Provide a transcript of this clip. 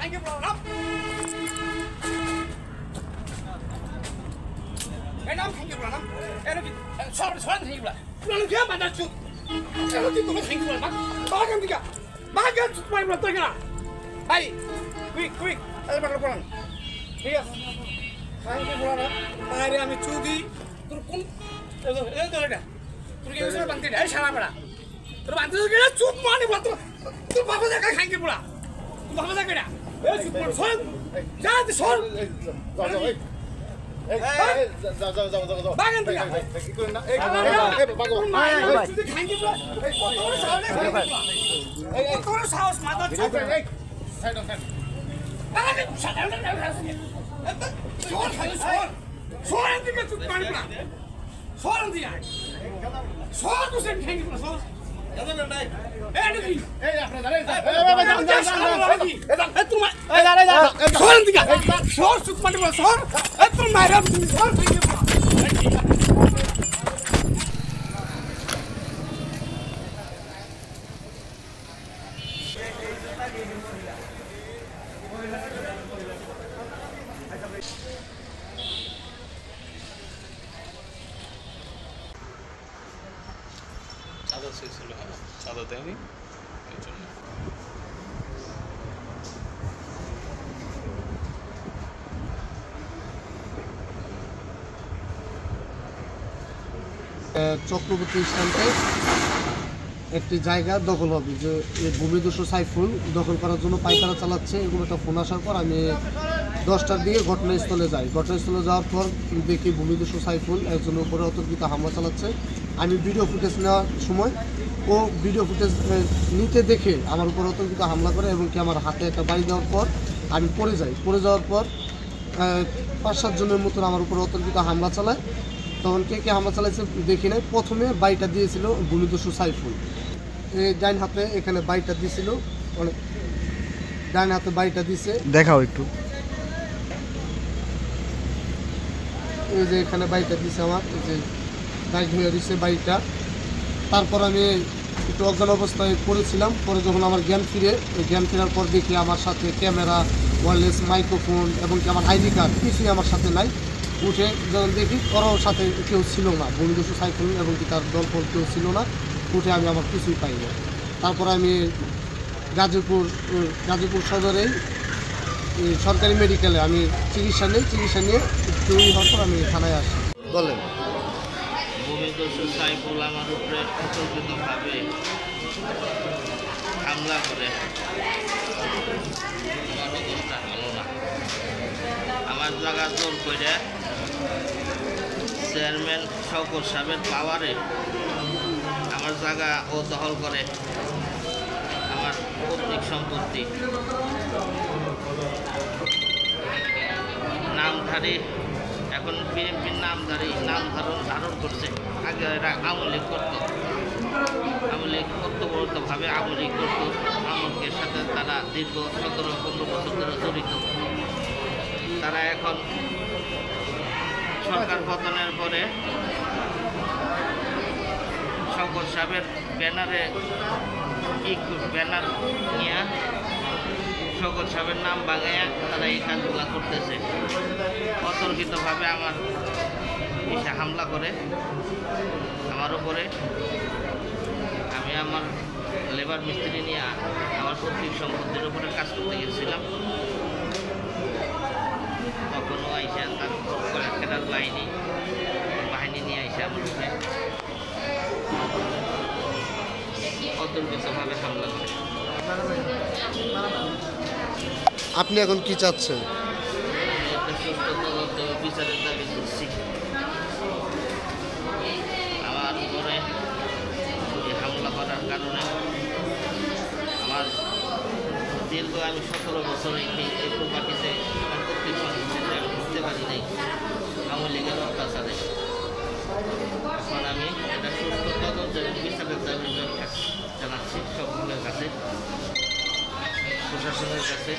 ভাঙে পড়লাম এই নাম ভাঙে পড়লাম এর কি সর সর ভাঙে পড়লাম তুই কি বাজার চুপ এর কি তুমি ভাঙে পড়লাম বাগান দিকা বাগান চুপ মারি পড়তে গেলা ভাই কুইক এই বাগান পড়লাম ঠিক আছে ভাঙে পড়লাম বাইরে আমি চুদি তোর কোন এই দলটা তোর কি এসে বানতে এই শালা বড়া তোর বানতে গেলে চুপ মারি পড়তে তোর বাবা দেখা ভাঙে পড়া তোর বাবা দেখা না এই চুপ মার সর যা তুই সর যাও বাগান দিকা কি করেন না এই বাগান তুই ভাঙে পড়া তোর সাহস মাথা এই সাইড আরে শালা সর দিকে চুপ মারি পড়া সর দিয়া সর তো সেম খাই পড়া সর চাঁদা চেয়েছিল চাঁদা দেয়নি এই জন্য চক্রবর্তী স্থানতে একটি জায়গা দখল হবে যে ভূমিদস্যু সাইফুল দখল করার জন্য পাইকারা চালাচ্ছে এগুলো একটা ফোন আসার পর আমি 10টার দিকে ঘটনাস্থলে যাই। ঘটনাস্থলে যাওয়ার পর দেখি ভূমিদস্যু সাইফুল একজনের উপরে অতর্কিত হামলা চালাচ্ছে। আমি ভিডিও ফুটেজ নেওয়ার সময় ও ভিডিও ফুটেজ নিতে দেখে আমার উপর অতর্কিত হামলা করে এবং কি আমার হাতে একটা বাড়ি দেওয়ার পর আমি পড়ে যাই। পড়ে যাওয়ার পর 5-7 জনের মতন আমার উপর অতর্কিত হামলা চালায়। তখন কে হামলা চালাইছে দেখি নাই। প্রথমে বাড়িটা দিয়েছিল ভূমিদস্যু সাইফুল, ডাইন হাতে এখানে বাড়িটা দিয়েছিল, অনেক ডাইন হাতে বাড়িটা দিছে। দেখাও একটু, এই যে এখানে বাড়িটা দিছে আমার, এই যে দায় হয়ে দিছে বাড়িটা। তারপর আমি একটু অজ্ঞান অবস্থায় পড়েছিলাম। পরে যখন আমার জ্ঞান ফেরার পর দেখি আমার সাথে ক্যামেরা, ওয়্যারলেস মাইক্রোফোন এবং কি আমার আইডি কার্ড কিছুই আমার সাথে নাই। উঠে যখন দেখি ওর সাথে কেউ ছিল না, ভূমিদস্যু সাইফুল এবং কি তার দলপল কেউ ছিল না। উঠে আমি আমার কিছুই পাই না। তারপর আমি গাজীপুর সদরে সরকারি মেডিকেলে আমি চিকিৎসা নিই। চিকিৎসা নিয়ে জরুরি হওয়ার পর আমি থানায় আসি। বলেন। ভূমিদস্যু সাইফুল আমার উপরে অতর্কিতভাবে হামলা করে। আমার অবস্থা ভালো না। আমার জায়গা জোর করে চেয়ারম্যান শওকত সাহেবের পাওয়ারে আমার জায়গা ও দখল করে আমার পৈতৃক সম্পত্তি। নামধারী এখন বিএনপির নাম ধারণ করছে। আগে এরা আওয়ামী লীগ করতো, আওয়ামী লীগ কর্তব্যরতভাবে আওয়ামী লীগ করতো। আওয়ামী লীগের সাথে তারা দীর্ঘ 17-15 বছর ধরে জড়িত। তারা এখন সরকার পতনের পরে শওকত সাহেবের ব্যানার নিয়ে শওকত সাহেবের নাম বাগাইয়া তারা এই কাজগুলো করতেছে। অতর্কিতভাবে আমার এসে হামলা করে আমার উপরে। আমি আমার লেবার মিস্ত্রি নিয়ে আমার পৈতৃক সম্পত্তির উপরে কাজ করতে গেছিলাম। তখনও আইসা তার কয়েকটার বাহিনী নিয়ে আইসা আমার উপরে অতর্কিতভাবে হামলা করে। আপনি এখন কি চাচ্ছেন? সুস্থ তদন্ত বিচারের দাবি করছি। আমার উপরে হামলা করার কারণে আমার দীর্ঘ আমি 17 বছর এই প্রপার্টিতে আমার পৈতৃক সম্পত্তিতে আমি ঢুকতে পারি নাই আওয়ামী লীগের অত্যাচারে। এখন আমি এটা সুস্থ তদন্ত এবং বিচারের দাবি জানাচ্ছি সকলের কাছে, প্রশাসনের কাছে।